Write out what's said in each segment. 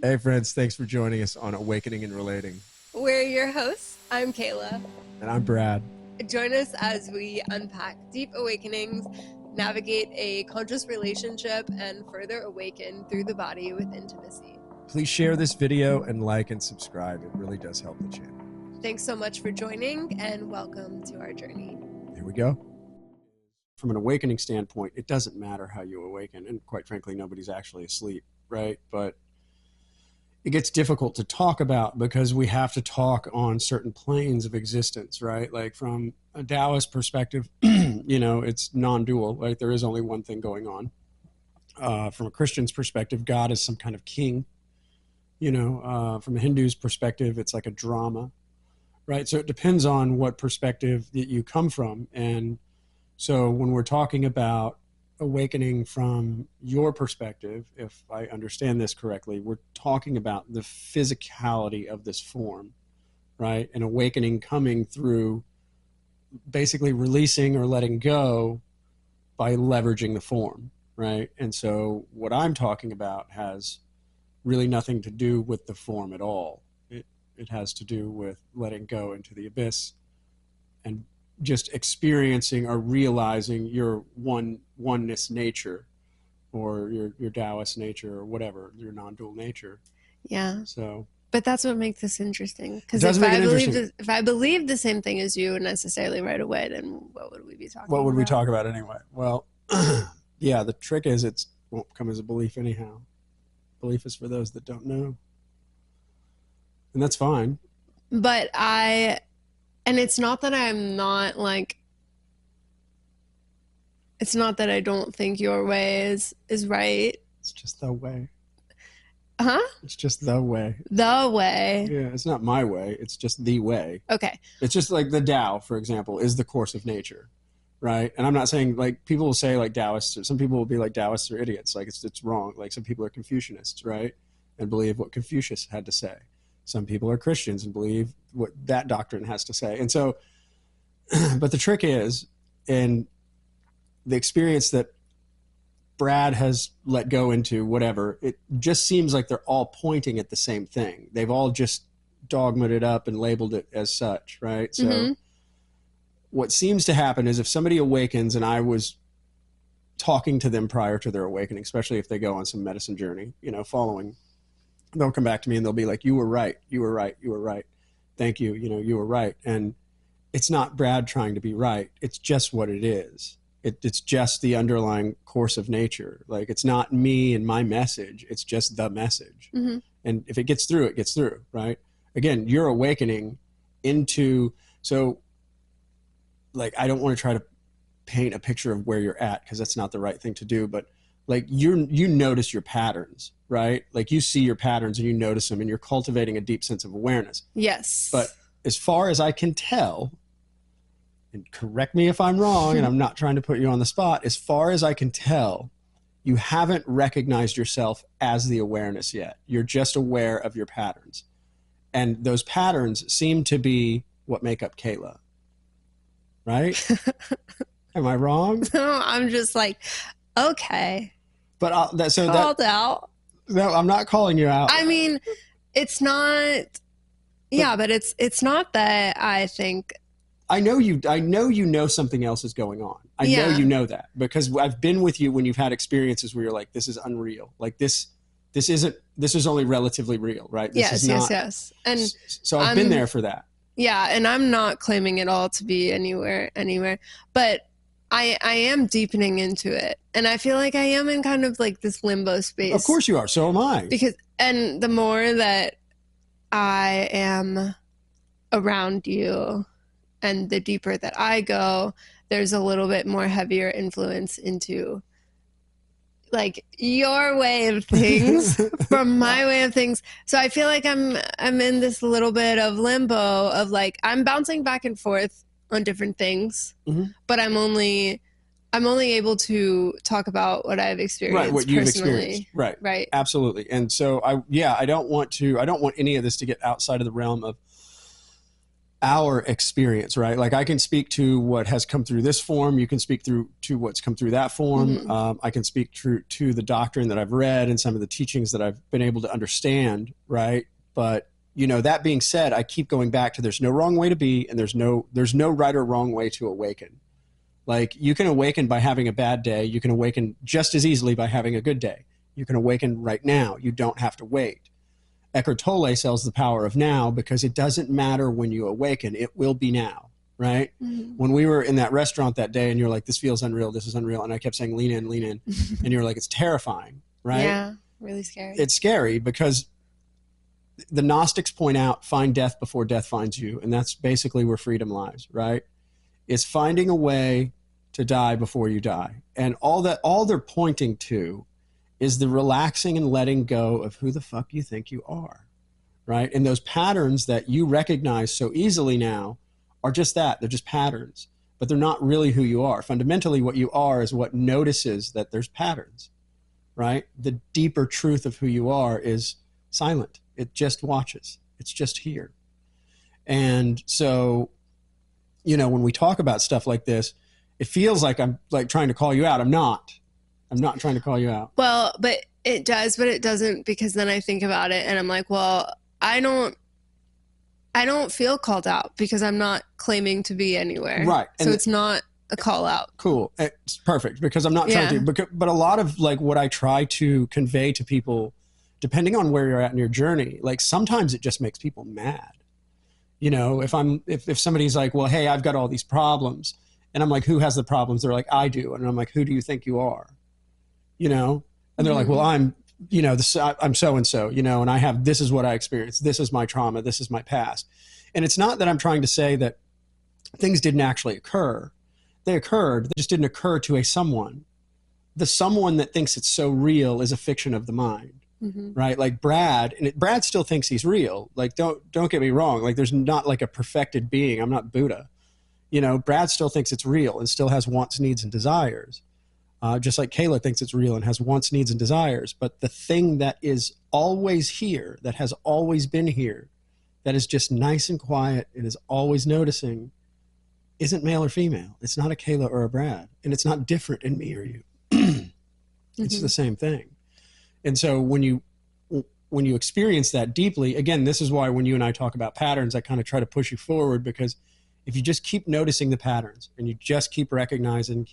Hey friends, thanks for joining us on Awakening and Relating. We're your hosts. I'm Kayla. And I'm Brad. Join us as we unpack deep awakenings, navigate a conscious relationship, and further awaken through the body with intimacy. Please share this video and like and subscribe. It really does help the channel. Thanks so much for joining and welcome to our journey. Here we go. From an awakening standpoint, it doesn't matter how you awaken. And quite frankly, nobody's actually asleep, right? But it gets difficult to talk about because we have to talk on certain planes of existence, right? Like from a Taoist perspective, it's non-dual, right? There is only one thing going on. From a Christian's perspective, God is some kind of king. From a Hindu's perspective, it's like a drama, right? So it depends on what perspective that you come from. And so when we're talking about awakening from your perspective, if I understand this correctly, we're talking about the physicality of this form, right? And awakening coming through basically releasing or letting go by leveraging the form, right? And so what I'm talking about has really nothing to do with the form at all. It has to do with letting go into the abyss and just experiencing or realizing your oneness nature, or your Taoist nature, or whatever, your non-dual nature. Yeah. So, but that's what makes this interesting. Because if I believe the same thing as you necessarily right away, then what would we be talking about? What would we talk about anyway? Well, yeah, the trick is it won't come as a belief anyhow. Belief is for those that don't know. And that's fine. But and it's not that I'm not like, it's not that I don't think your way is right. It's just the way. Huh? It's just the way. The way. Yeah, it's not my way. It's just the way. Okay. It's just like the Tao, for example, is the course of nature, right? And I'm not saying, like, people will say like Taoists, or some people will be like Taoists are idiots. Like it's wrong. Like some people are Confucianists, right? And believe what Confucius had to say. Some people are Christians and believe what that doctrine has to say. And so, but the trick is, in the experience that Brad has let go into, whatever, it just seems like they're all pointing at the same thing. They've all just dogmaed it up and labeled it as such, right? So what seems to happen is if somebody awakens, and I was talking to them prior to their awakening, especially if they go on some medicine journey, following, they'll come back to me and they'll be like, you were right. You were right. You were right. Thank you. You were right. And it's not Brad trying to be right. It's just what it is. It's just the underlying course of nature. Like it's not me and my message. It's just the message. Mm-hmm. And if it gets through, it gets through, right? Again, you're awakening into, so like, I don't want to try to paint a picture of where you're at because that's not the right thing to do. But like you notice your patterns, right? Like you see your patterns and you notice them and you're cultivating a deep sense of awareness. Yes. But as far as I can tell, and correct me if I'm wrong, and I'm not trying to put you on the spot, as far as I can tell, you haven't recognized yourself as the awareness yet. You're just aware of your patterns. And those patterns seem to be what make up Kayla, right? Am I wrong? No, I'm just like, okay. But called out. No, I'm not calling you out. I mean, it's not. But it's not that I think. I know you know something else is going on. I know you know that because I've been with you when you've had experiences where you're like, this is unreal. Like this is only relatively real, right? Yes. And so I've been there for that. Yeah, and I'm not claiming it all to be anywhere, but I am deepening into it. And I feel like I am in kind of like this limbo space. Of course you are. So am I. And the more that I am around you and the deeper that I go, there's a little bit more heavier influence into like your way of things from my way of things. So I feel like I'm in this little bit of limbo of like, I'm bouncing back and forth on different things, but I'm only able to talk about what I've experienced, right? What you've personally. Experienced, right? Absolutely. And so I don't want any of this to get outside of the realm of our experience, right? Like I can speak to what has come through this form. You can speak through to what's come through that form. I can speak to the doctrine that I've read and some of the teachings that I've been able to understand, right? But you know, that being said, I keep going back to there's no wrong way to be, and there's no right or wrong way to awaken. Like you can awaken by having a bad day. You can awaken just as easily by having a good day. You can awaken right now. You don't have to wait. Eckhart Tolle sells the power of now because it doesn't matter when you awaken. It will be now, right? When we were in that restaurant that day and you're like, this feels unreal, this is unreal. And I kept saying, lean in, lean in. And you're like, it's terrifying, right? Yeah, really scary. It's scary because the Gnostics point out, find death before death finds you. And that's basically where freedom lies, right? It's finding a way to die before you die. And all they're pointing to is the relaxing and letting go of who the fuck you think you are, right? And those patterns that you recognize so easily now are just that. They're just patterns, but they're not really who you are. Fundamentally, what you are is what notices that there's patterns, right? The deeper truth of who you are is silent. It just watches. It's just here. And so, you know, when we talk about stuff like this, it feels like I'm like trying to call you out. I'm not trying to call you out. Well, but it does, but it doesn't, because then I think about it and I'm like, well, I don't feel called out because I'm not claiming to be anywhere. Right. So it's not a call out. Cool. It's perfect because I'm not trying to, but a lot of like what I try to convey to people, depending on where you're at in your journey, like sometimes it just makes people mad. You know, if somebody's like, well, hey, I've got all these problems, and I'm like, who has the problems? They're like, I do. And I'm like, who do you think you are? You know, and they're like, well, I'm so-and-so, you know, and this is what I experienced. This is my trauma. This is my past. And it's not that I'm trying to say that things didn't actually occur. They occurred. They just didn't occur to a someone. The someone that thinks it's so real is a fiction of the mind, right? Like Brad, and Brad still thinks he's real. Like, don't get me wrong. Like there's not like a perfected being. I'm not Buddha. You know, Brad still thinks it's real and still has wants, needs, and desires. Just like Kayla thinks it's real and has wants, needs, and desires. But the thing that is always here, that has always been here, that is just nice and quiet and is always noticing, isn't male or female. It's not a Kayla or a Brad. And it's not different in me or you. It's the same thing. And so when you experience that deeply, again, this is why when you and I talk about patterns, I kind of try to push you forward, because if you just keep noticing the patterns and you just keep recognizing,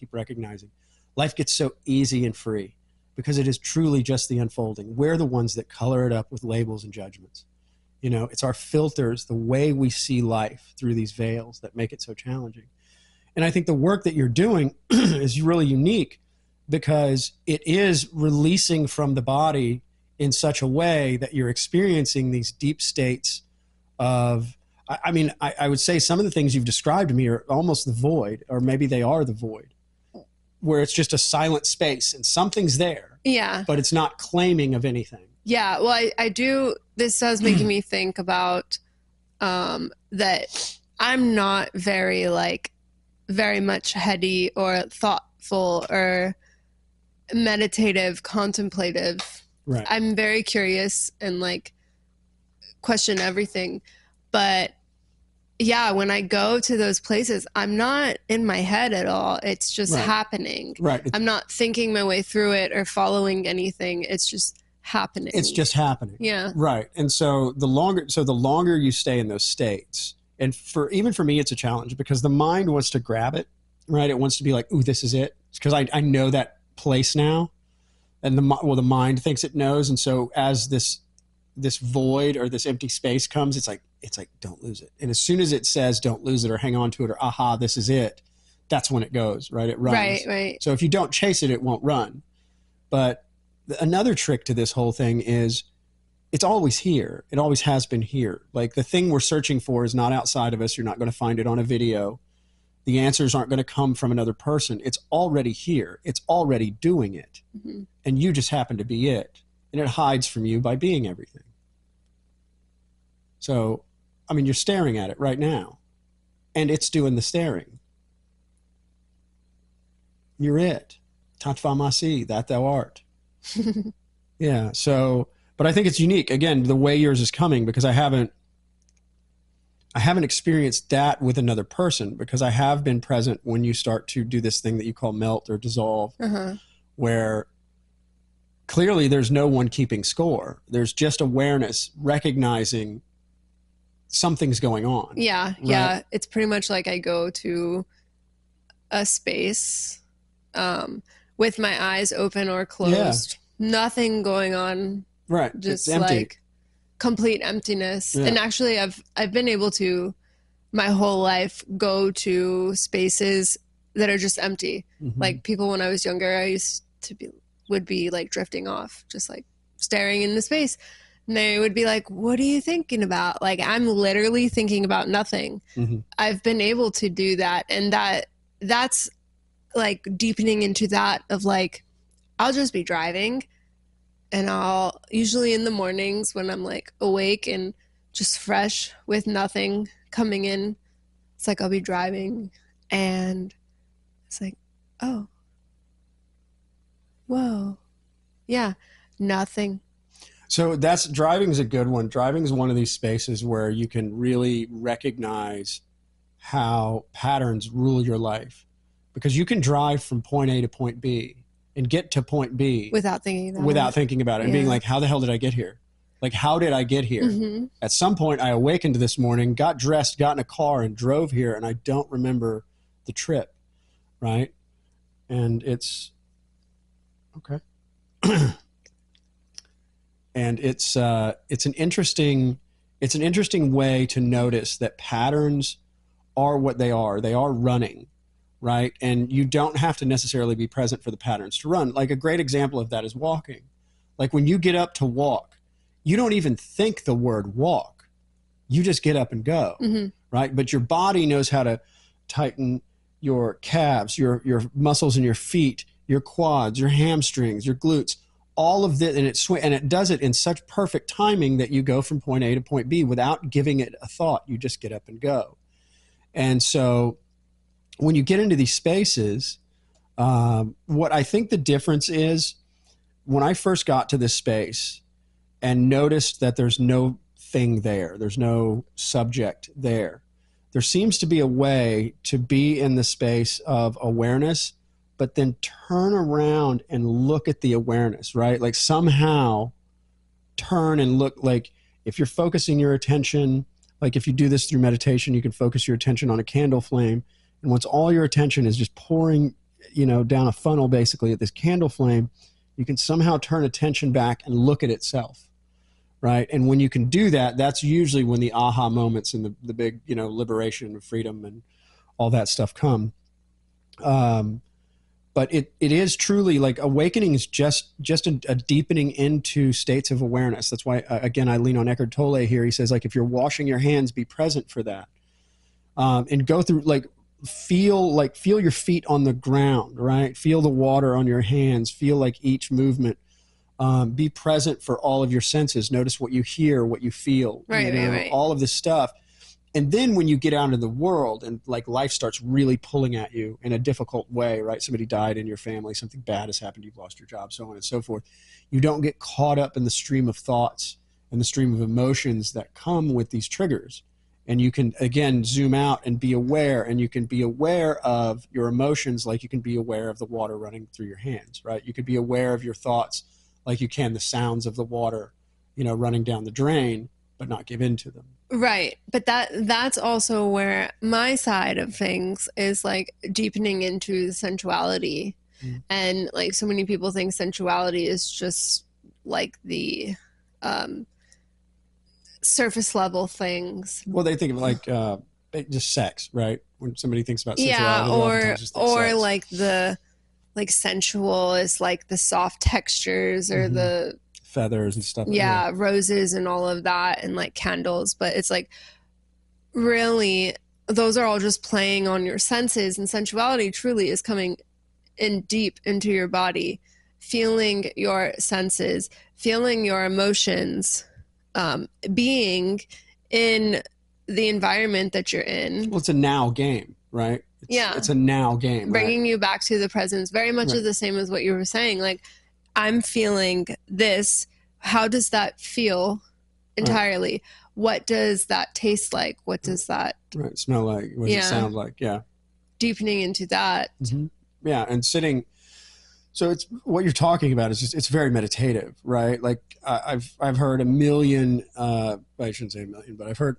life gets so easy and free because it is truly just the unfolding. We're the ones that color it up with labels and judgments. You know, it's our filters, the way we see life through these veils that make it so challenging. And I think the work that you're doing is really unique because it is releasing from the body in such a way that you're experiencing these deep states of, I mean, I would say some of the things you've described to me are almost the void, or maybe they are the void, where it's just a silent space and something's there. Yeah. But it's not claiming of anything. Yeah. Well, I do. This does make me think about that I'm not very much heady or thoughtful or meditative, contemplative. Right. I'm very curious and like question everything. But yeah, when I go to those places, I'm not in my head at all. It's just happening. Right. I'm not thinking my way through it or following anything. It's just happening. It's just happening. Yeah. Right. And so the longer you stay in those states, and even for me, it's a challenge because the mind wants to grab it, right? It wants to be like, ooh, this is it. Because I know that place now. And the mind thinks it knows. And so as this void or this empty space comes, it's like, don't lose it. And as soon as it says, don't lose it or hang on to it or, aha, this is it, that's when it goes, right? It runs. Right. So if you don't chase it, it won't run. But another trick to this whole thing is it's always here. It always has been here. Like the thing we're searching for is not outside of us. You're not going to find it on a video. The answers aren't going to come from another person. It's already here. It's already doing it. And you just happen to be it. And it hides from you by being everything. So, I mean, you're staring at it right now. And it's doing the staring. You're it. Tattva masi, that thou art. Yeah, so, but I think it's unique. Again, the way yours is coming, because I haven't I haven't experienced that with another person, because I have been present when you start to do this thing that you call melt or dissolve, where clearly there's no one keeping score. There's just awareness, recognizing something's going on. Yeah, right? yeah. It's pretty much like I go to a space with my eyes open or closed, nothing going on, Right. just It's empty. like complete emptiness. Yeah. And actually, I've been able to my whole life go to spaces that are just empty. Like people when I was younger, I used to would be like drifting off, just like staring into space. And they would be like, "What are you thinking about?" Like, I'm literally thinking about nothing. I've been able to do that, and that's like deepening into that of like, I'll just be driving, and I'll usually in the mornings when I'm like awake and just fresh with nothing coming in, it's like I'll be driving and it's like, oh, whoa, yeah, nothing. So that's driving is a good one. Driving is one of these spaces where you can really recognize how patterns rule your life, because you can drive from point A to point B and get to point B without thinking about it and being like, how the hell did I get here? Like, how did I get here? At some point, I awakened this morning, got dressed, got in a car, and drove here, and I don't remember the trip, right? And it's okay. And it's an interesting way to notice that patterns are what they are. They are running, right? And you don't have to necessarily be present for the patterns to run. Like a great example of that is walking. Like when you get up to walk, you don't even think the word walk. You just get up and go, right? But your body knows how to tighten your calves, your muscles in your feet, your quads, your hamstrings, your glutes, all of this, and it does it in such perfect timing that you go from point A to point B without giving it a thought. You just get up and go. And so when you get into these spaces, what I think the difference is, when I first got to this space and noticed that there's no thing there, there's no subject there, there seems to be a way to be in the space of awareness, but then turn around and look at the awareness, right? Like somehow turn and look, like if you're focusing your attention, like if you do this through meditation, you can focus your attention on a candle flame. And once all your attention is just pouring, down a funnel basically at this candle flame, you can somehow turn attention back and look at itself, right? And when you can do that, that's usually when the aha moments and the big, liberation and freedom and all that stuff come. But it is truly like awakening is just a deepening into states of awareness. That's why, again, I lean on Eckhart Tolle here. He says, like, if you're washing your hands, be present for that. And go through, like, feel your feet on the ground, right? Feel the water on your hands. Feel like each movement. Be present for all of your senses. Notice what you hear, what you feel, right. all of this stuff. And then when you get out into the world and like life starts really pulling at you in a difficult way, right? Somebody died in your family, something bad has happened, you've lost your job, so on and so forth. You don't get caught up in the stream of thoughts and the stream of emotions that come with these triggers. And you can, again, zoom out and be aware, and you can be aware of your emotions like you can be aware of the water running through your hands, right? You could be aware of your thoughts like you can the sounds of the water, running down the drain, but not give in to them. Right. But that's also where my side of things is like deepening into the sensuality. And like so many people think sensuality is just like the surface level things. Well, they think of like just sex, right? When somebody thinks about sensuality, or like the like sensual is like the soft textures or the feathers and stuff. Yeah, roses and all of that, and like candles. But it's like really those are all just playing on your senses, and sensuality truly is coming in deep into your body, feeling your senses, feeling your emotions, being in the environment that you're in. Well, it's a now game, right? It's a now game. Bringing you back to the presence, very much is the same as what you were saying. Like, I'm feeling this. How does that feel? Right. entirely. What does that taste like? What does that, Right. Smell like? What does it yeah, sound like? Yeah. deepening into that. Mm-hmm. Yeah. And sitting. So it's what you're talking about is just it's very meditative, right? Like I've heard a million. I shouldn't say a million, but I've heard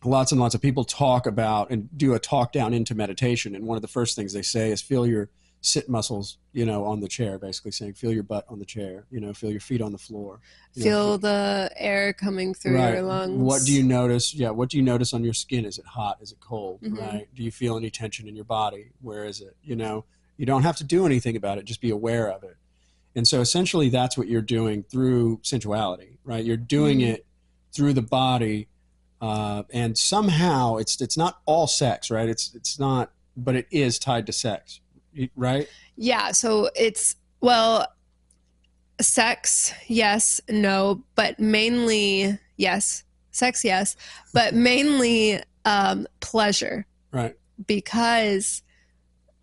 lots and lots of people talk about and do a talk down into meditation. And one of the first things they say is feel your sit muscles, on the chair, basically saying feel your butt on the chair, feel your feet on the floor. Feel the air coming through Right. your What do you lungs. notice? Yeah. What do you notice on your skin? Is it hot? Is it cold? Mm-hmm. Right. Do you feel any tension in your body? Where is it? You don't have to do anything about it. Just be aware of it. And so essentially that's what you're doing through sensuality, right? You're doing Mm-hmm. it through the body. And somehow it's not all sex, right? It's not, but it is tied to sex, right? Yeah. So it's, well, sex, yes, no, but mainly, yes, sex, yes, but mainly pleasure, Right. because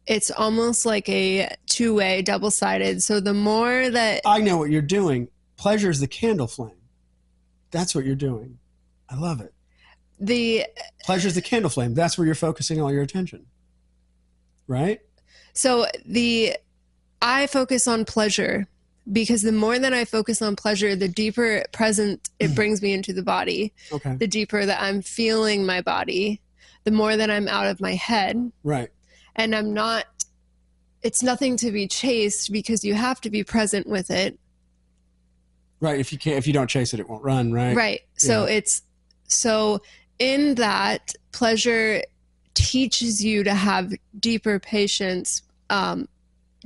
it's almost like a two-way, double-sided. So the more that I know what you're doing. Pleasure is the candle flame. That's what you're doing. I love it. the Pleasure is the candle flame. That's where you're focusing all your attention, right? so the I focus on pleasure, because the more that I focus on pleasure, the deeper present it brings me into the body. Okay. The deeper that I'm feeling my body, the more that I'm out of my head. Right. And I'm not, it's nothing to be chased, because you have to be present with it. Right. If you don't chase it, it won't run. Right. Right. So Yeah. so in that, pleasure teaches you to have deeper patience,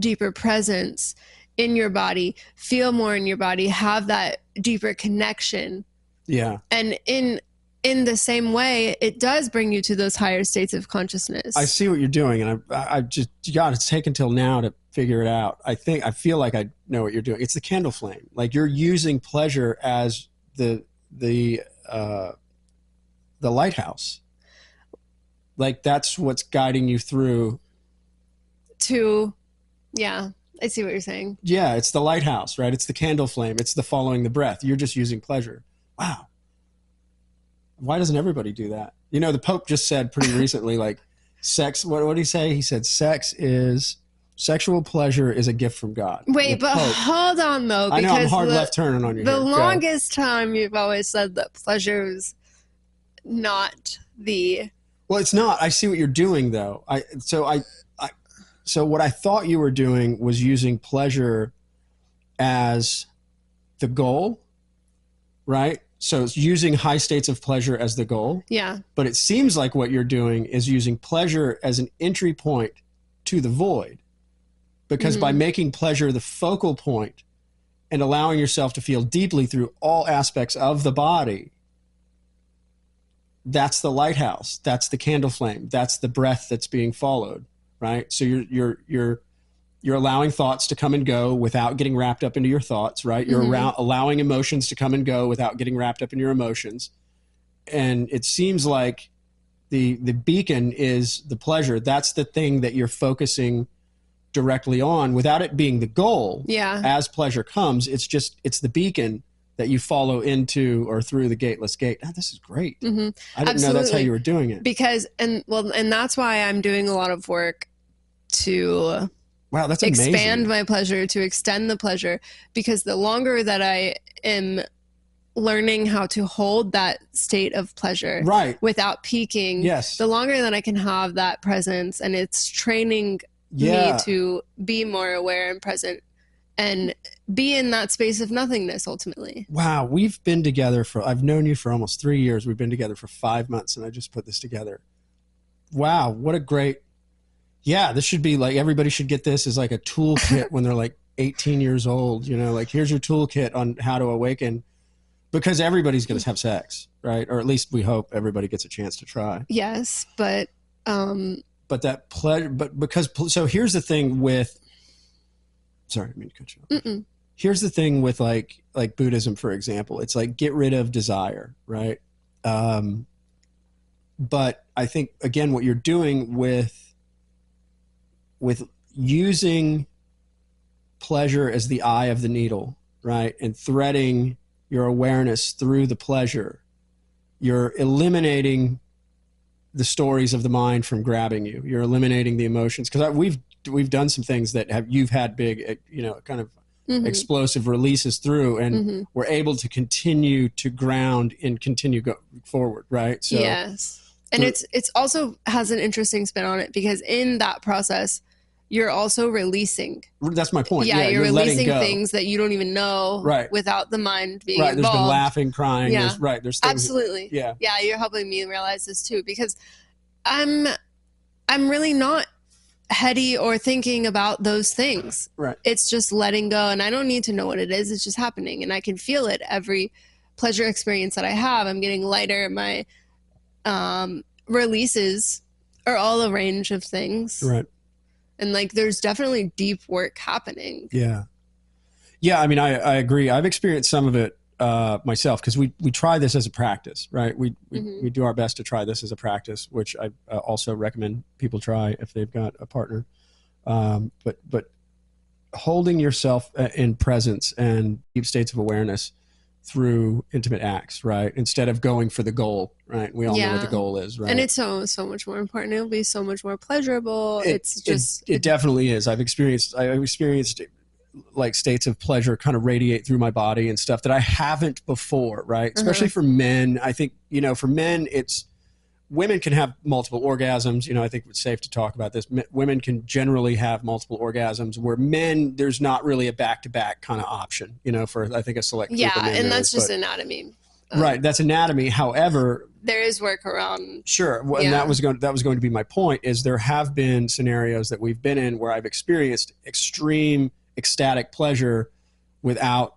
deeper presence in your body, feel more in your body, have that deeper connection. Yeah. And in the same way, it does bring you to those higher states of consciousness. I see what you're doing, and I just God, it's taken till now to figure it out. I feel like I know what you're doing. It's the candle flame. Like you're using pleasure as the lighthouse. Like that's what's guiding you through. Yeah, I see what you're saying. Yeah, it's the lighthouse, right? It's the candle flame. It's the following the breath. You're just using pleasure. Wow. Why doesn't everybody do that? The Pope just said pretty recently, like, sex. What did he say? He said, sexual pleasure is a gift from God. Wait, but Pope. hold on though, I know I'm because hard left turning on you. the here. longest time you've always said that pleasure is not the. Well, it's not. I see what you're doing though. So what I thought you were doing was using pleasure as the goal, right? So it's using high states of pleasure as the goal. Yeah. But it seems like what you're doing is using pleasure as an entry point to the void. Because by making pleasure the focal point and allowing yourself to feel deeply through all aspects of the body, that's the lighthouse. That's the candle flame. That's the breath that's being followed, right? So you're allowing thoughts to come and go without getting wrapped up into your thoughts, right? You're allowing emotions to come and go without getting wrapped up in your emotions. And it seems like the beacon is the pleasure. That's the thing that you're focusing directly on without it being the goal. Yeah. As pleasure comes, it's the beacon that you follow into or through the gateless gate. Oh, this is great. I didn't know that's how you were doing it. Because, and that's why I'm doing a lot of work to wow, that's expand amazing. my pleasure, to extend the pleasure, because the longer that I am learning how to hold that state of pleasure, right, without peaking, yes, the longer that I can have that presence, and it's training me to be more aware and present and be in that space of nothingness ultimately. Wow, I've known you for almost 3 years. We've been together for 5 months, and I just put this together. Wow, what a great, yeah, this should be like, everybody should get this as like a toolkit when they're like 18 years old, like here's your toolkit on how to awaken, because everybody's going to have sex, right? Or at least we hope everybody gets a chance to try. Yes, but that pleasure, so here's the thing with, sorry, I mean to cut you off. Here's the thing with like Buddhism, for example, it's like get rid of desire, right? But I think again, what you're doing with using pleasure as the eye of the needle, right? And threading your awareness through the pleasure, you're eliminating the stories of the mind from grabbing you. You're eliminating the emotions, because we've done some things that you've had big, kind of explosive releases through, and we're able to continue to ground and continue go forward, right? So yes. And it's also has an interesting spin on it, because in that process, you're also releasing. That's my point. Yeah, you're releasing letting go. things that you don't even know, right, without the mind being right. involved. There's been laughing, crying. Yeah, There's things. Absolutely. Yeah. Yeah, you're helping me realize this too, because I'm really not heady or thinking about those things. Right. It's just letting go, and I don't need to know what it is. It's just happening, and I can feel it every pleasure experience that I have. I'm getting lighter. My releases are all a range of things. Right. And like, there's definitely deep work happening. Yeah. Yeah. I mean, I agree. I've experienced some of it myself, because we try this as a practice, right? We do our best to try this as a practice, which I also recommend people try if they've got a partner. But holding yourself in presence and deep states of awareness through intimate acts, right? Instead of going for the goal, right? We all know what the goal is, right? And it's so much more important. It'll be so much more pleasurable. It definitely is. I've experienced like states of pleasure kind of radiate through my body and stuff that I haven't before, right? Especially for men. I think, for men, women can have multiple orgasms. I think it's safe to talk about this. Women can generally have multiple orgasms, where men, there's not really a back-to-back kind of option, for, I think, a select group of men. And that's just anatomy. Right. That's anatomy. However, there is work around. Sure. And that was going to be my point, is there have been scenarios that we've been in where I've experienced extreme ecstatic pleasure without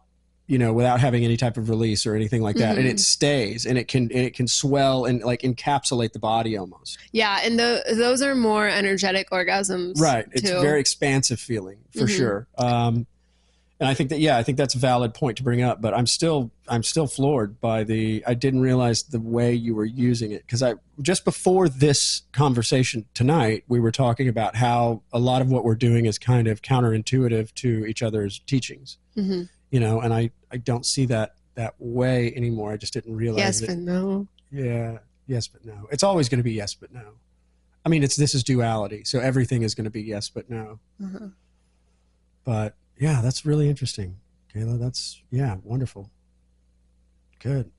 having any type of release or anything like that. And it stays, and it can swell and like encapsulate the body almost. Yeah. And those are more energetic orgasms. Right. It's a very expansive feeling for sure. And I think that's a valid point to bring up, but I'm still floored by I didn't realize the way you were using it. Because just before this conversation tonight, we were talking about how a lot of what we're doing is kind of counterintuitive to each other's teachings, and I don't see that way anymore. I just didn't realize Yes, but no. Yeah. Yes, but no. It's always going to be yes, but no. I mean, this is duality. So everything is going to be yes, but no. But yeah, that's really interesting, Kayla. That's, wonderful. Good.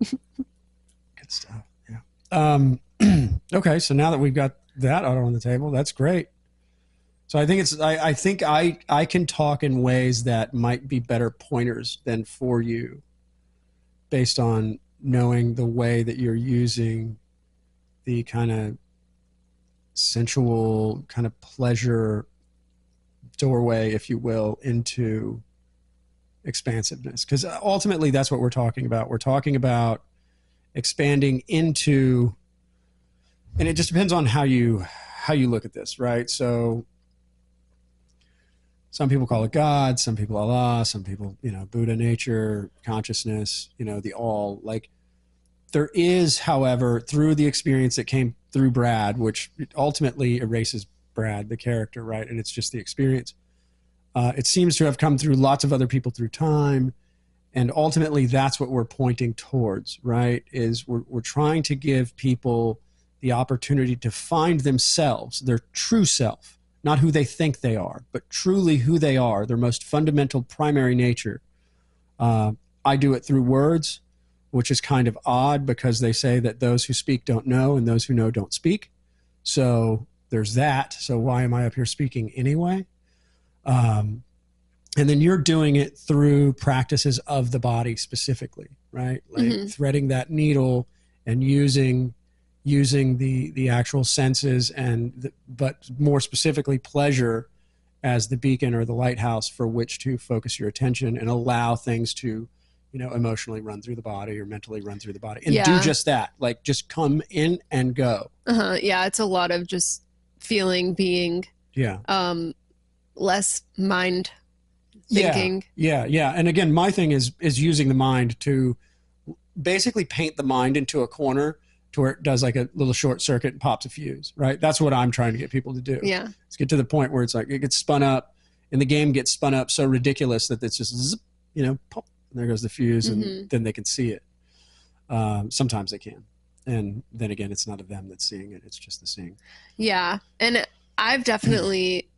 Good stuff. Yeah. Okay. So now that we've got that out on the table, that's great. So I think I can talk in ways that might be better pointers than for you, based on knowing the way that you're using the kind of sensual kind of pleasure doorway, if you will, into expansiveness. Because ultimately that's what we're talking about. We're talking about expanding into, and it just depends on how you look at this, right? So some people call it God, some people Allah, some people, Buddha, nature, consciousness, the all. Like, there is, however, through the experience that came through Brad, which ultimately erases Brad, the character, right? And it's just the experience. It seems to have come through lots of other people through time. And ultimately, that's what we're pointing towards, right? Is we're trying to give people the opportunity to find themselves, their true self, not who they think they are, but truly who they are, their most fundamental primary nature. I do it through words, which is kind of odd, because they say that those who speak don't know, and those who know don't speak. So there's that. So why am I up here speaking anyway? And then you're doing it through practices of the body specifically, right? Like threading that needle and using the actual senses, but more specifically pleasure as the beacon or the lighthouse for which to focus your attention and allow things to, emotionally run through the body or mentally run through the body, and do just that. Like, just come in and go. Yeah. It's a lot of just feeling, being, less mind thinking. Yeah. And again, my thing is using the mind to basically paint the mind into a corner to where it does like a little short circuit and pops a fuse, right? That's what I'm trying to get people to do. Yeah. Let's get to the point where it's like it gets spun up, and the game gets spun up so ridiculous that it's just zip, pop, and there goes the fuse, and Mm-hmm. then they can see it. Sometimes they can. And then again, it's not a them that's seeing it. It's just the seeing. Yeah. And I've definitely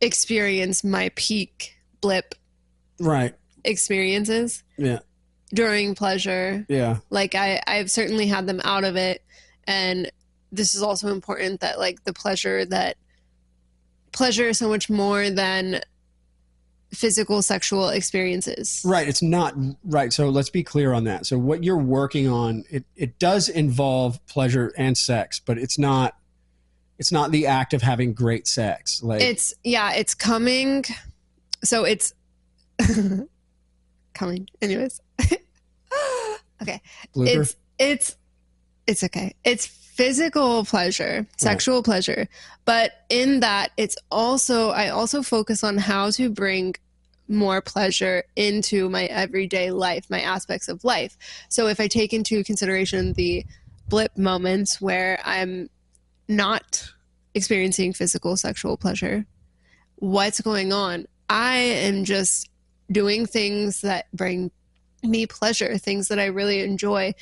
experienced my peak blip Right. experiences Yeah. during pleasure. Yeah. Like I've certainly had them out of it. And this is also important that like pleasure is so much more than physical sexual experiences. Right. It's not right. So let's be clear on that. So what you're working on, it does involve pleasure and sex, but it's not the act of having great sex. Like it's coming. So it's coming. Anyways. Okay. blooper. It's okay. It's physical pleasure, sexual pleasure. But in that, I also focus on how to bring more pleasure into my everyday life, my aspects of life. So if I take into consideration the blip moments where I'm not experiencing physical sexual pleasure, what's going on? I am just doing things that bring me pleasure, things that I really enjoy,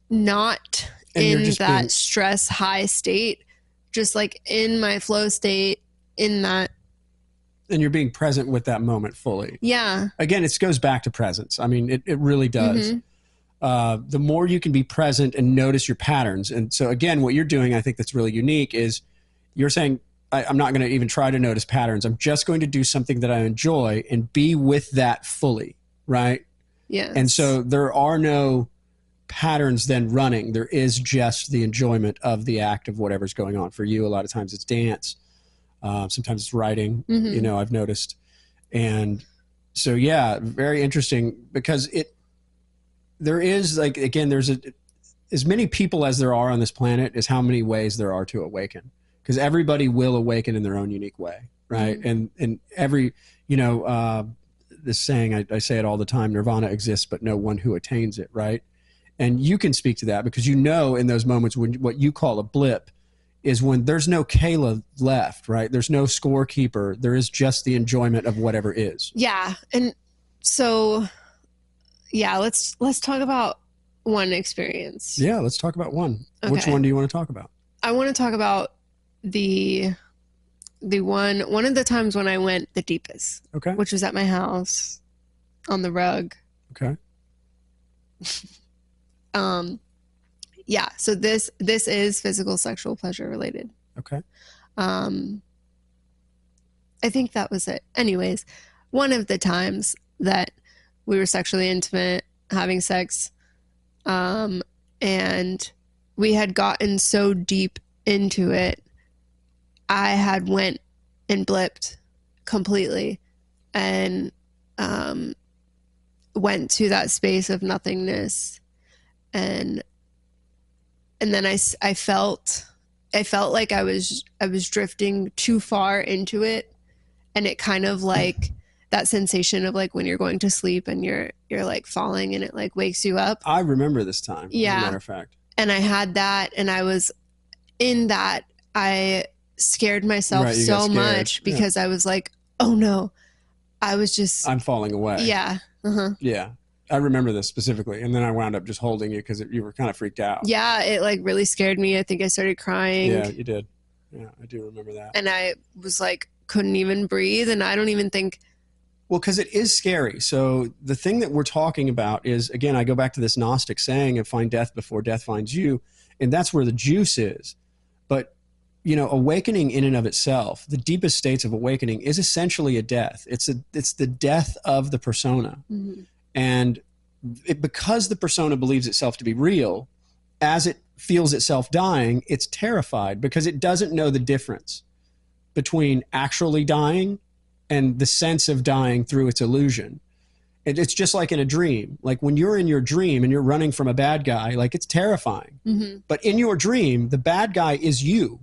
not in that stress high state, just like in my flow state, in that. And you're being present with that moment fully. Yeah. Again, it goes back to presence. I mean, it really does. Mm-hmm. The more you can be present and notice your patterns. And so again, what you're doing, I think that's really unique, is you're saying, I'm not going to even try to notice patterns. I'm just going to do something that I enjoy and be with that fully. Right. Yeah. And so there are no patterns then running. There is just the enjoyment of the act of whatever's going on. For you, a lot of times it's dance. Sometimes it's writing, mm-hmm. I've noticed. And so, yeah, very interesting, because there is, like, again, there's as many people as there are on this planet is how many ways there are to awaken, because everybody will awaken in their own unique way. Right. Mm-hmm. And every, this saying, I say it all the time, nirvana exists, but no one who attains it. Right. And you can speak to that because in those moments when what you call a blip is when there's no Kayla left, right? There's no scorekeeper. There is just the enjoyment of whatever is. Yeah. And so, yeah, let's talk about one experience. Yeah, let's talk about one. Okay. Which one do you want to talk about? I want to talk about the one of the times when I went the deepest. Okay. Which was at my house on the rug. Okay. Yeah, so this is physical sexual pleasure related. Okay. I think that was it. Anyways, one of the times that we were sexually intimate, having sex, and we had gotten so deep into it, I had went and blipped completely and went to that space of nothingness. And then I felt like I was drifting too far into it, and it kind of like that sensation of like when you're going to sleep and you're like falling and it like wakes you up. I remember this time. Yeah. As a matter of fact. And I had that, and I was in that. I scared myself so much because I was like, oh no, I'm falling away. Yeah. Uh-huh. Yeah. I remember this specifically. And then I wound up just holding you because you were kind of freaked out. Yeah, it like really scared me. I think I started crying. Yeah, you did. Yeah, I do remember that. And I was like, couldn't even breathe. And I don't even think. Well, because it is scary. So the thing that we're talking about is, again, I go back to this Gnostic saying of find death before death finds you. And that's where the juice is. But, awakening in and of itself, the deepest states of awakening is essentially a death. It's the death of the persona. Mm-hmm. And because the persona believes itself to be real, as it feels itself dying, it's terrified because it doesn't know the difference between actually dying and the sense of dying through its illusion. It's just like in a dream. Like when you're in your dream and you're running from a bad guy, like it's terrifying. Mm-hmm. But in your dream, the bad guy is you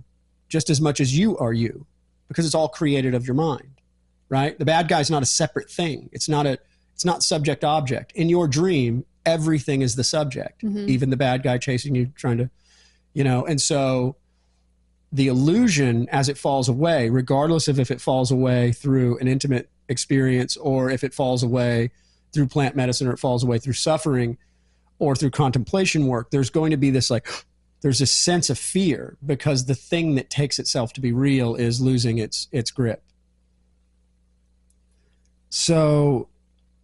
just as much as you are you, because it's all created of your mind, right? The bad guy is not a separate thing. It's not subject object. In your dream, everything is the subject, mm-hmm. even the bad guy chasing you, trying to, and so the illusion as it falls away, regardless of if it falls away through an intimate experience, or if it falls away through plant medicine, or it falls away through suffering or through contemplation work, there's going to be this like, there's a sense of fear because the thing that takes itself to be real is losing its grip. So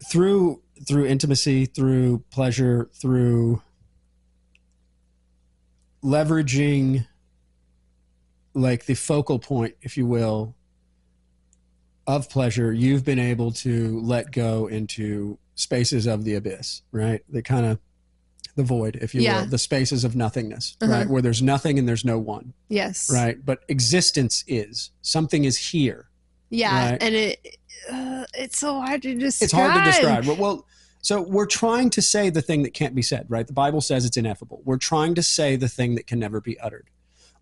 through intimacy, through pleasure, through leveraging like the focal point, if you will, of pleasure, you've been able to let go into spaces of the abyss, right? The kind of the void, if you will, the spaces of nothingness, right? Where there's nothing and there's no one. Yes. Right. But existence is, something is here. Yeah. Right? And it's so hard to describe. It's hard to describe. Well, so we're trying to say the thing that can't be said, right? The Bible says it's ineffable. We're trying to say the thing that can never be uttered.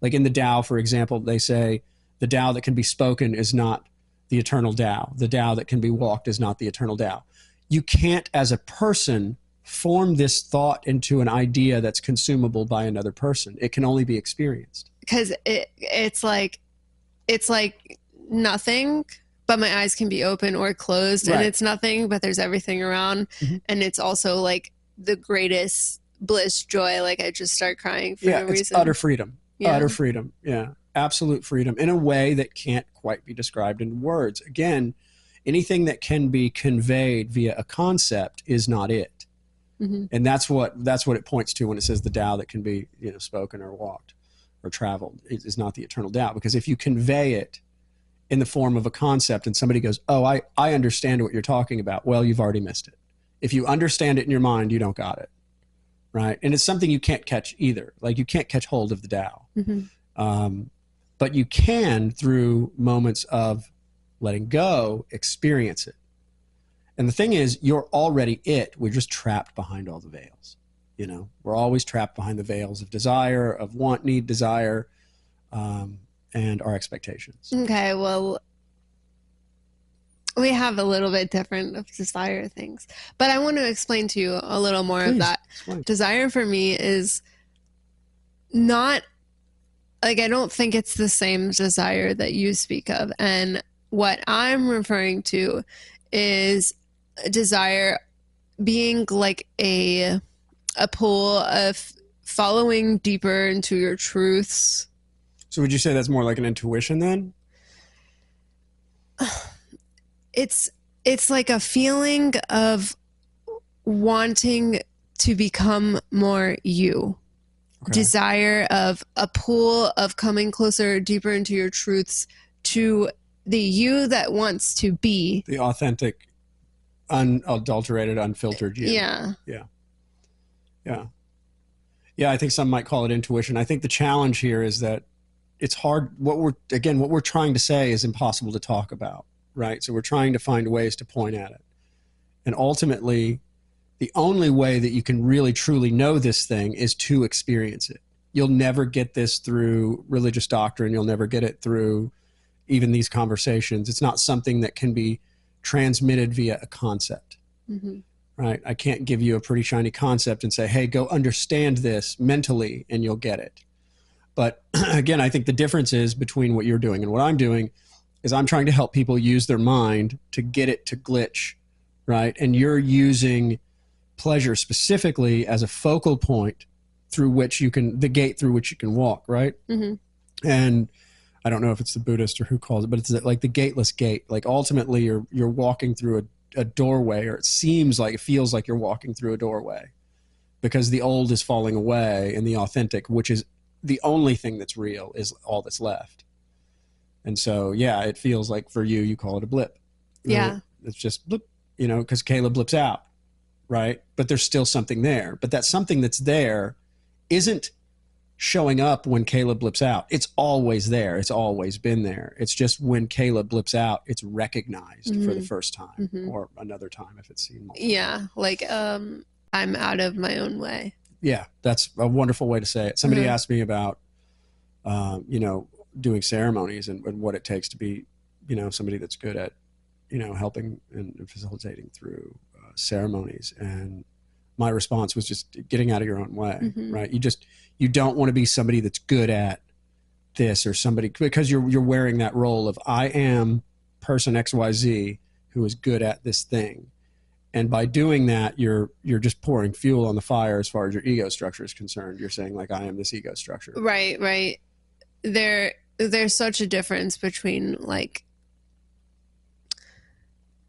Like in the Tao, for example, they say the Tao that can be spoken is not the eternal Tao. The Tao that can be walked is not the eternal Tao. You can't, as a person, form this thought into an idea that's consumable by another person. It can only be experienced. Because it's like nothing, but my eyes can be open or closed, and it's nothing, but there's everything around. And it's also like the greatest bliss, joy. Like I just start crying for no reason. It's utter freedom. Utter freedom. Yeah. Absolute freedom in a way that can't quite be described in words. Again, anything that can be conveyed via a concept is not it. And that's what it points to when it says the Tao that can be, spoken or walked or traveled is not the eternal Tao. Because if you convey it in the form of a concept and somebody goes, oh, I understand what you're talking about, well, you've already missed it. If you understand it in your mind, you don't got it. Right. And it's something you can't catch either. Like you can't catch hold of the Tao. But you can, through moments of letting go, experience it. And the thing is, you're already it. We're just trapped behind all the veils. We're always trapped behind the veils of desire, of want, need, desire, and our expectations. Okay, well, we have a little bit different of desire things. But I want to explain to you a little more of that. Explain. Desire for me is not, like, I don't think it's the same desire that you speak of. And what I'm referring to is desire being like a pull of following deeper into your truths. So would you say that's more like an intuition then? It's like a feeling of wanting to become more you. Okay. Desire of a pull of coming closer, deeper into your truths, to the you that wants to be. The authentic, unadulterated, unfiltered you. Yeah. I think some might call it intuition. I think the challenge here is that it's hard. What we're trying to say is impossible to talk about, right? So we're trying to find ways to point at it. And ultimately, the only way that you can really truly know this thing is to experience it. You'll never get this through religious doctrine. You'll never get it through even these conversations. It's not something that can be transmitted via a concept, right? I can't give you a pretty shiny concept and say, hey, go understand this mentally and you'll get it. But again, I think the difference is between what you're doing and what I'm doing is I'm trying to help people use their mind to get it to glitch, right? And you're using pleasure specifically as a focal point through which the gate through which you can walk, right? And I don't know if it's the Buddhist or who calls it, but it's like the gateless gate. Like ultimately you're walking through a doorway, or it feels like you're walking through a doorway because the old is falling away and the authentic, which is the only thing that's real, is all that's left. And so, yeah, it feels like for you call it a blip. Right? Yeah. It's just blip, because Kayla blips out, right? But there's still something there. But that something that's there isn't showing up when Kayla blips out. It's always there. It's always been there. It's just when Kayla blips out, it's recognized for the first time or another time if it's seen multiple. Yeah, like I'm out of my own way. Yeah, that's a wonderful way to say it. Somebody asked me about, doing ceremonies and what it takes to be, somebody that's good at, helping and facilitating through ceremonies. And my response was just getting out of your own way, right? You don't want to be somebody that's good at this or somebody, because you're wearing that role of I am person XYZ who is good at this thing. And by doing that, you're just pouring fuel on the fire as far as your ego structure is concerned. You're saying like, I am this ego structure. Right, right. There's such a difference between like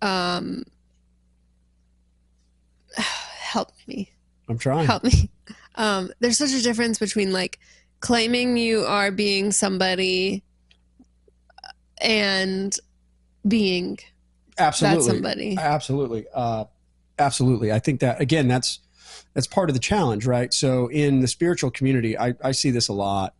help me. I'm trying. Help me. There's such a difference between like claiming you are being somebody and being Absolutely. that somebody. Absolutely. Absolutely. I think that, again, that's part of the challenge, right? So in the spiritual community, I see this a lot.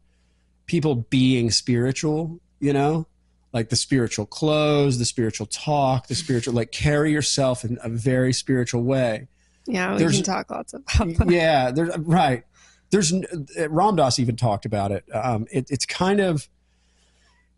People being spiritual, you know, like the spiritual clothes, the spiritual talk, the spiritual, like carry yourself in a very spiritual way. Yeah, we can talk lots about that. Yeah, right. Ram Dass even talked about it. It's kind of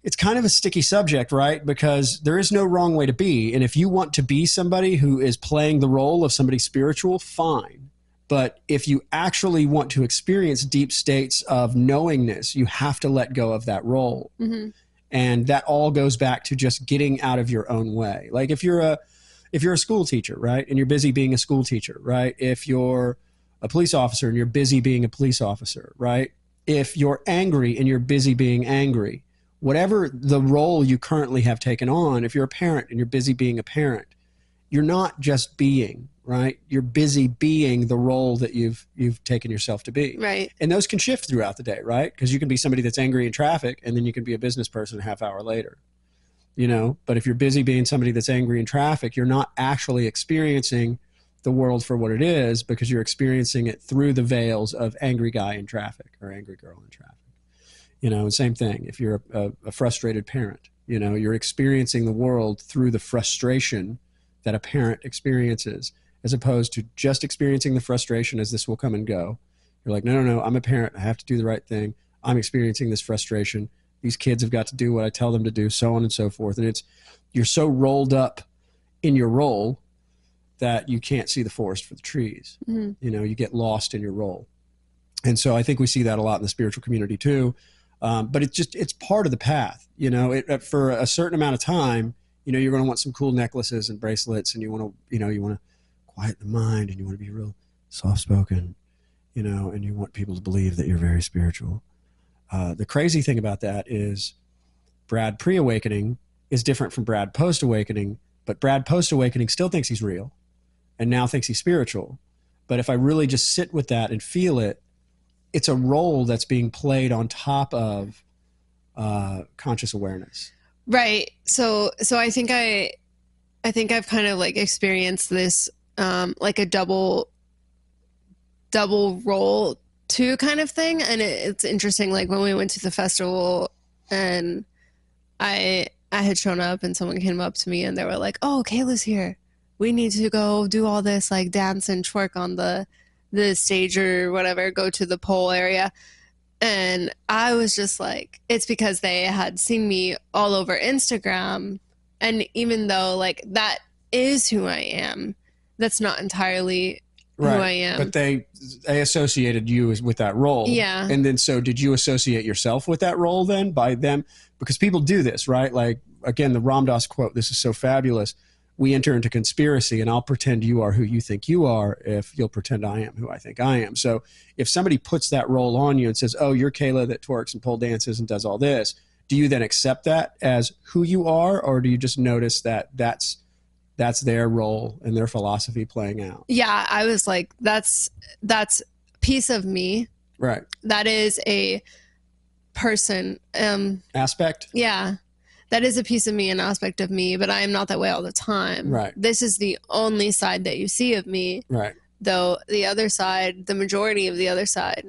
a sticky subject, right? Because there is no wrong way to be. And if you want to be somebody who is playing the role of somebody spiritual, fine. But if you actually want to experience deep states of knowingness, you have to let go of that role. Mm-hmm. And that all goes back to just getting out of your own way. Like if you're a school teacher, right? And you're busy being a school teacher, right? If you're a police officer and you're busy being a police officer, right? If you're angry and you're busy being angry, whatever the role you currently have taken on, if you're a parent and you're busy being a parent, you're not just being, right? You're busy being the role that you've taken yourself to be. Right. And those can shift throughout the day, right? Because you can be somebody that's angry in traffic and then you can be a business person a half hour later, you know? But if you're busy being somebody that's angry in traffic, you're not actually experiencing the world for what it is because you're experiencing it through the veils of angry guy in traffic or angry girl in traffic. You know, same thing. If you're a frustrated parent, you know, you're experiencing the world through the frustration that a parent experiences, as opposed to just experiencing the frustration as this will come and go. You're like, no, I'm a parent. I have to do the right thing. I'm experiencing this frustration. These kids have got to do what I tell them to do, so on and so forth. And you're so rolled up in your role that you can't see the forest for the trees. Mm-hmm. You know, you get lost in your role. And so I think we see that a lot in the spiritual community too. But it's part of the path, you know, for a certain amount of time, you know, you're going to want some cool necklaces and bracelets and you want to quiet the mind and you want to be real soft spoken, you know, and you want people to believe that you're very spiritual. The crazy thing about that is Brad pre-awakening is different from Brad post-awakening, but Brad post-awakening still thinks he's real and now thinks he's spiritual. But if I really just sit with that and feel it, it's a role that's being played on top of conscious awareness. Right. So I think I've kind of like experienced this like a double role too kind of thing. And it's interesting. Like when we went to the festival and I had shown up and someone came up to me and they were like, "Oh, Kayla's here. We need to go do all this like dance and twerk on the stage or whatever, go to the pole area." And I was just like, it's because they had seen me all over Instagram. And even though like that is who I am, that's not entirely who I am. But they associated you with that role. Yeah. And then so did you associate yourself with that role then by them? Because people do this, right? Like, again, the Ram Dass quote, this is so fabulous. We enter into conspiracy and I'll pretend you are who you think you are if you'll pretend I am who I think I am. So if somebody puts that role on you and says, "Oh, you're Kayla that twerks and pole dances and does all this," do you then accept that as who you are? Or do you just notice that that's their role and their philosophy playing out? Yeah, I was like, that's a piece of me. Right. That is a person. Aspect? Yeah. That is a piece of me, an aspect of me, but I am not that way all the time. Right. This is the only side that you see of me. Right. Though the other side, the majority of the other side.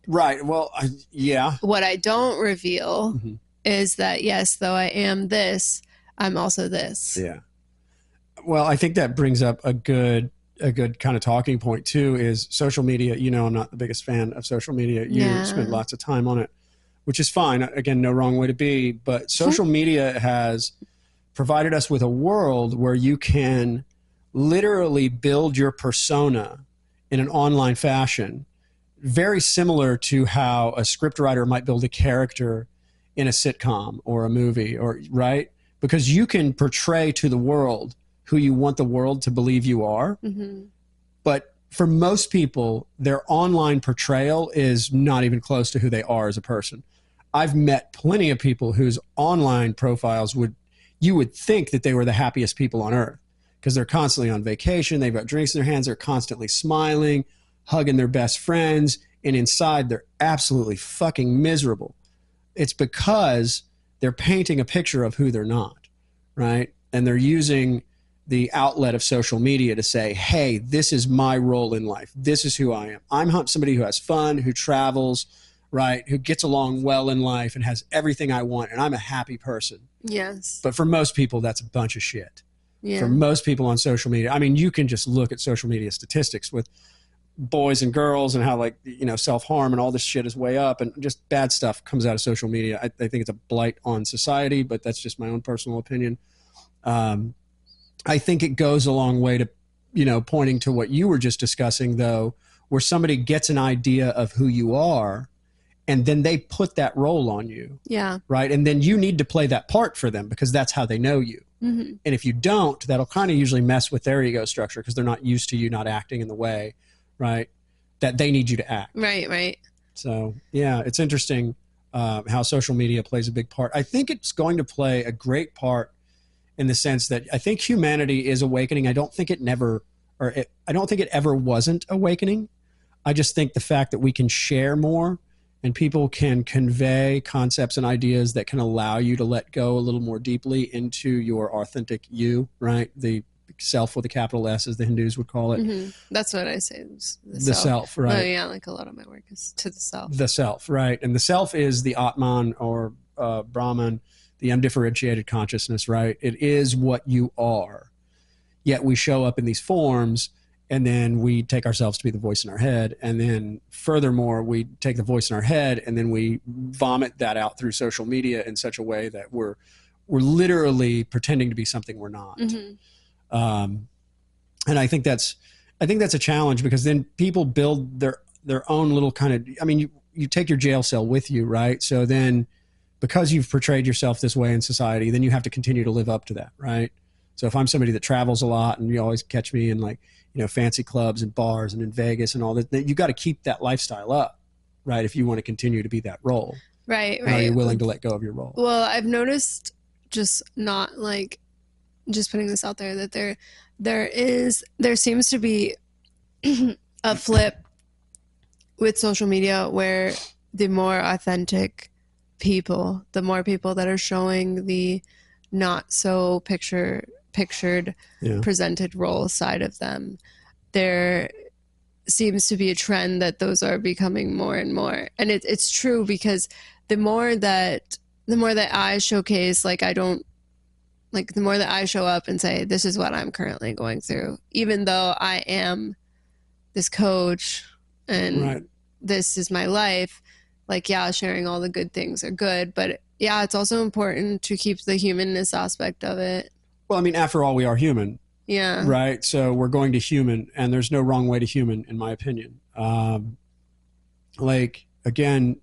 Right. Well, yeah. What I don't reveal is that, yes, though I am this, I'm also this. Yeah. Well, I think that brings up a good kind of talking point too, is social media. You know, I'm not the biggest fan of social media. You spend lots of time on it, which is fine. Again, no wrong way to be, but social media has provided us with a world where you can literally build your persona in an online fashion, very similar to how a scriptwriter might build a character in a sitcom or a movie, or right? because you can portray to the world who you want the world to believe you are. Mm-hmm. But for most people, their online portrayal is not even close to who they are as a person. I've met plenty of people whose online profiles you would think that they were the happiest people on earth, because they're constantly on vacation. They've got drinks in their hands. They're constantly smiling, hugging their best friends. And inside, they're absolutely fucking miserable. It's because they're painting a picture of who they're not, right? And they're using the outlet of social media to say, hey, this is my role in life. This is who I am. I'm somebody who has fun, who travels, right? Who gets along well in life and has everything I want. And I'm a happy person. Yes. But for most people, that's a bunch of shit. Yeah. For most people on social media, I mean, you can just look at social media statistics with boys and girls and how, like, you know, self-harm and all this shit is way up, and just bad stuff comes out of social media. I think it's a blight on society, but that's just my own personal opinion. I think it goes a long way to, you know, pointing to what you were just discussing, though, where somebody gets an idea of who you are and then they put that role on you. Yeah. Right. And then you need to play that part for them because that's how they know you. Mm-hmm. And if you don't, that'll kind of usually mess with their ego structure because they're not used to you not acting in the way, right, that they need you to act. Right, right. So, yeah, it's interesting how social media plays a big part. I think it's going to play a great part in the sense that I think humanity is awakening. I don't think it ever wasn't awakening. I just think the fact that we can share more and people can convey concepts and ideas that can allow you to let go a little more deeply into your authentic you, right? The self with a capital S, as the Hindus would call it. Mm-hmm. That's what I say. The self, right? Oh, yeah, like a lot of my work is to the self. The self, right? And the self is the Atman or Brahman, the undifferentiated consciousness, right? It is what you are. Yet we show up in these forms, and then we take ourselves to be the voice in our head. And then furthermore, we take the voice in our head and then we vomit that out through social media in such a way that we're literally pretending to be something we're not. Mm-hmm. And I think that's a challenge because then people build their own little kind of, I mean, you take your jail cell with you, right? So then because you've portrayed yourself this way in society, then you have to continue to live up to that, right? So if I'm somebody that travels a lot and you always catch me in, like, you know, fancy clubs and bars and in Vegas and all that, you got to keep that lifestyle up, right? If you want to continue to be that role. Right, right. Are you willing to let go of your role? Well, I've noticed, just not like, just putting this out there, that there seems to be a flip with social media where the more authentic people, the more people that are showing the not so pictured, presented role side of them, there seems to be a trend that those are becoming more and more. And it's true, because the more that I showcase, the more that I show up and say, this is what I'm currently going through, even though I am this coach and right. This is my life, like, yeah, sharing all the good things are good, but yeah, it's also important to keep the humanness aspect of it. Well, I mean, after all, we are human. Yeah. Right. So we're going to human, and there's no wrong way to human, in my opinion. Like, again,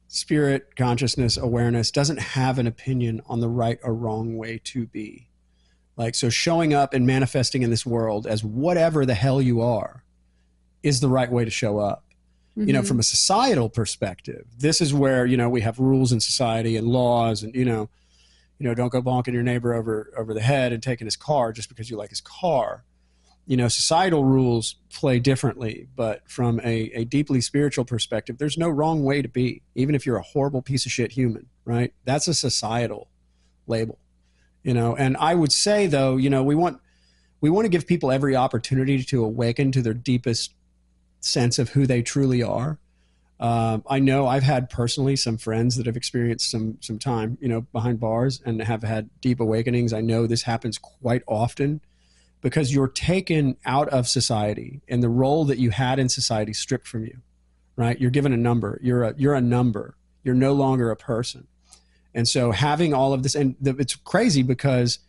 spirit, consciousness, awareness doesn't have an opinion on the right or wrong way to be. Like, so showing up and manifesting in this world as whatever the hell you are is the right way to show up. Mm-hmm. You know, from a societal perspective, this is where, you know, we have rules in society and laws, and, you know, don't go bonking your neighbor over the head and taking his car just because you like his car. You know, societal rules play differently, but from a deeply spiritual perspective, there's no wrong way to be, even if you're a horrible piece of shit human, right? That's a societal label, you know. And I would say, though, you know, we want to give people every opportunity to awaken to their deepest sense of who they truly are. I know I've had personally some friends that have experienced some time, you know, behind bars and have had deep awakenings. I know this happens quite often because you're taken out of society and the role that you had in society stripped from you, right? You're given a number. You're a number. You're no longer a person. And so having all of this, and it's crazy because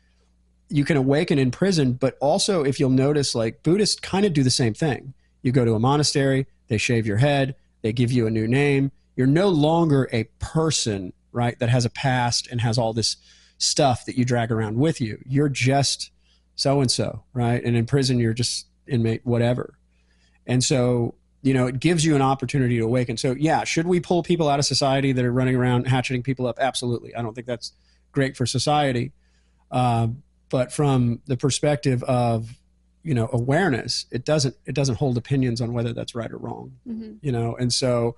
you can awaken in prison, but also, if you'll notice, like, Buddhists kind of do the same thing. You go to a monastery, they shave your head, they give you a new name. You're no longer a person, right, that has a past and has all this stuff that you drag around with you. You're just so-and-so, right? And in prison, you're just inmate whatever. And so, it gives you an opportunity to awaken. So yeah, should we pull people out of society that are running around hatcheting people up? Absolutely. I don't think that's great for society. But from the perspective of, awareness, it doesn't hold opinions on whether that's right or wrong, And so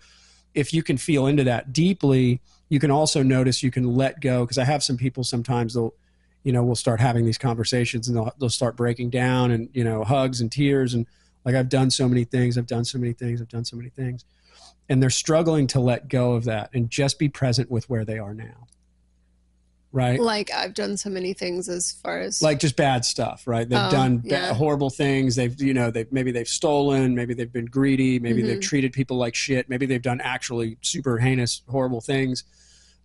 if you can feel into that deeply, you can also notice, you can let go. Cause I have some people, sometimes we'll start having these conversations and they'll start breaking down and, hugs and tears. And like, I've done so many things. And they're struggling to let go of that and just be present with where they are now. Right. Like, I've done so many things as far as like just bad stuff, right? They've done horrible things. Maybe they've stolen, maybe they've been greedy, maybe they've treated people like shit. Maybe they've done actually super heinous, horrible things,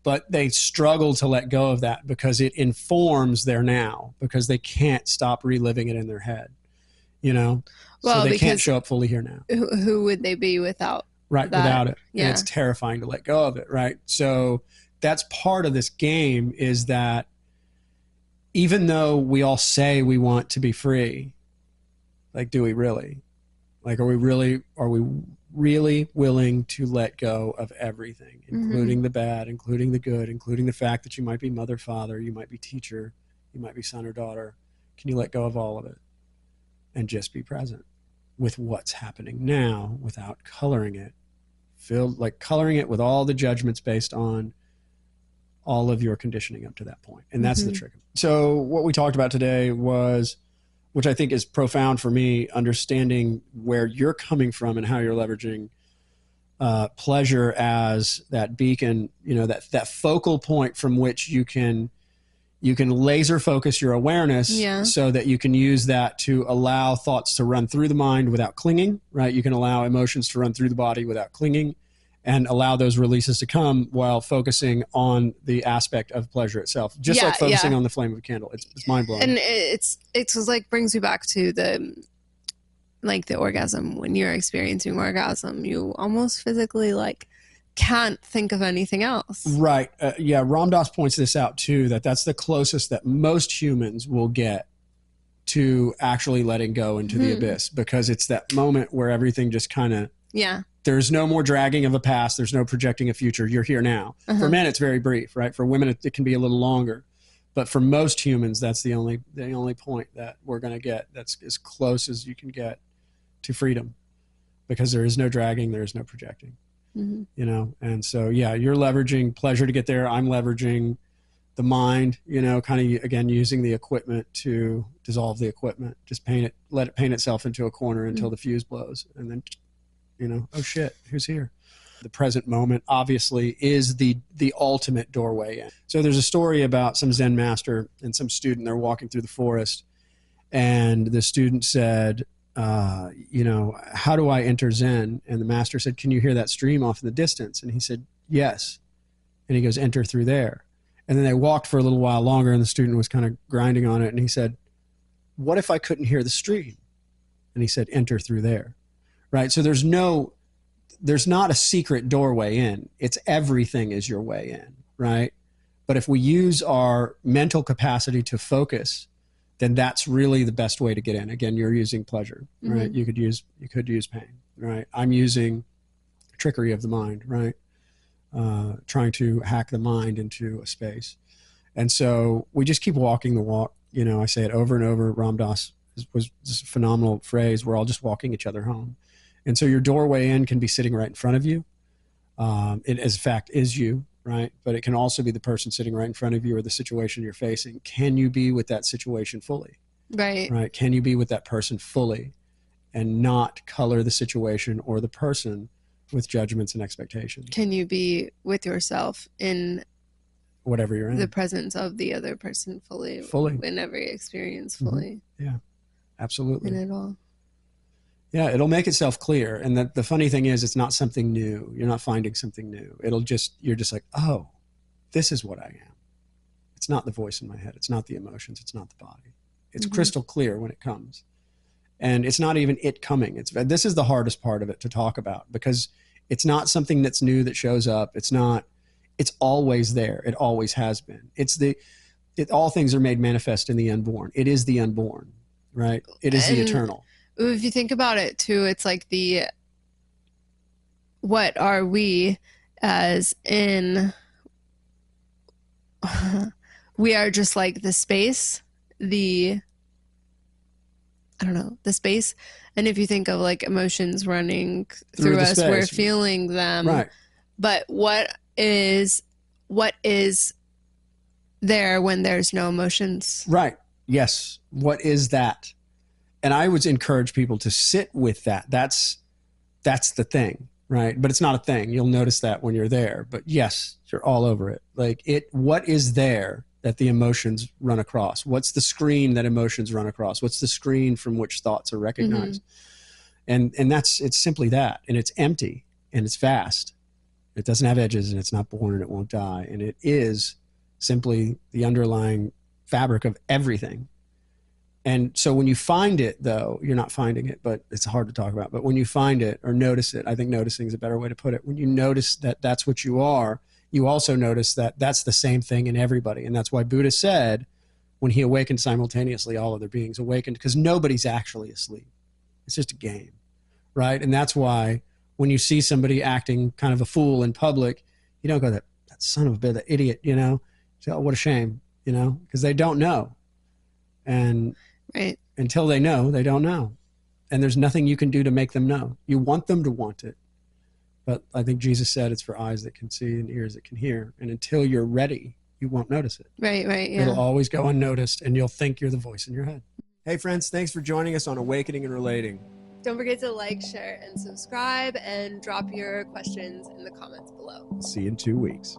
but they struggle to let go of that because it informs their now, because they can't stop reliving it in their head, Well, so they can't show up fully here now. Who would they be without? Right. That? Without it. Yeah. And it's terrifying to let go of it. Right. So that's part of this game, is that even though we all say we want to be free, like, do we really? Like, are we really willing to let go of everything, including the bad, including the good, including the fact that you might be mother, father, you might be teacher, you might be son or daughter? Can you let go of all of it and just be present with what's happening now without coloring it? Coloring it with all the judgments based on all of your conditioning up to that point. And that's the trick. So what we talked about today was, which I think is profound for me, understanding where you're coming from and how you're leveraging pleasure as that beacon, that focal point from which you can laser focus your awareness, so that you can use that to allow thoughts to run through the mind without clinging, right? You can allow emotions to run through the body without clinging, and allow those releases to come while focusing on the aspect of pleasure itself. Just like focusing on the flame of a candle. It's mind blowing. And it's like brings you back to the orgasm. When you're experiencing orgasm, you almost physically can't think of anything else. Right. Ram Dass points this out too, that's the closest that most humans will get to actually letting go into the abyss, because it's that moment where everything just kind of, there's no more dragging of a past. There's no projecting a future. You're here now. For men, it's very brief, right? For women, it can be a little longer. But for most humans, that's the only point that we're going to get. That's as close as you can get to freedom, because there is no dragging. There is no projecting, And so, you're leveraging pleasure to get there. I'm leveraging the mind, kind of, again, using the equipment to dissolve the equipment. Just let it paint itself into a corner until the fuse blows. And then, oh shit, who's here? The present moment obviously is the ultimate doorway in. So there's a story about some Zen master and some student. They're walking through the forest, and the student said, how do I enter Zen? And the master said, can you hear that stream off in the distance? And he said, yes. And he goes, enter through there. And then they walked for a little while longer, and the student was kind of grinding on it. And he said, what if I couldn't hear the stream? And he said, enter through there. Right. So there's not a secret doorway in. It's everything is your way in. Right. But if we use our mental capacity to focus, then that's really the best way to get in. Again, you're using pleasure, right? You could use pain, right? I'm using trickery of the mind, right? Trying to hack the mind into a space. And so we just keep walking the walk. I say it over and over. Ram Dass was just a phenomenal phrase. We're all just walking each other home. And so your doorway in can be sitting right in front of you. It, as a fact, is you, right? But it can also be the person sitting right in front of you, or the situation you're facing. Can you be with that situation fully? Right. Right. Can you be with that person fully and not color the situation or the person with judgments and expectations? Can you be with yourself in whatever you're in, the presence of the other person fully in every experience fully? Yeah, absolutely. In it all. Yeah, it'll make itself clear. And the funny thing is, it's not something new. You're not finding something new. You're just like, oh, this is what I am. It's not the voice in my head. It's not the emotions. It's not the body. It's crystal clear when it comes. And it's not even it coming. This is the hardest part of it to talk about, because it's not something that's new that shows up. It's always there. It always has been. All things are made manifest in the unborn. It is the unborn, right? It is the And eternal. if you think about it too, it's like the what are we as in we are just like the space, the I don't know, the space. And if you think of like emotions running Through through the us, we're space. feeling them. Right. But what is there when there's no emotions? Right. Yes. What is that? And I would encourage people to sit with that. That's the thing, right? But it's not a thing. You'll notice that when you're there. But yes, you're all over it. Like what is there that the emotions run across? What's the screen that emotions run across? What's the screen from which thoughts are recognized? And it's simply that. And it's empty and it's vast. It doesn't have edges and it's not born and it won't die. And it is simply the underlying fabric of everything. And so when you find it, though, you're not finding it, but it's hard to talk about. But when you find it or notice it, I think noticing is a better way to put it. When you notice that that's what you are, you also notice that that's the same thing in everybody. And that's why Buddha said when he awakened simultaneously, all other beings awakened, because nobody's actually asleep. It's just a game, right? And that's why when you see somebody acting kind of a fool in public, you don't go, that son of a bitch, that idiot, you know? Say, oh, what a shame, you know? Because they don't know. And Right. until they know, they don't know. And there's nothing you can do to make them know. You want them to want it. But I think Jesus said it's for eyes that can see and ears that can hear. And until you're ready, you won't notice it. Right, yeah. It'll always go unnoticed and you'll think you're the voice in your head. Hey friends, thanks for joining us on Awakening and Relating. Don't forget to like, share, and subscribe, and drop your questions in the comments below. See you in 2 weeks.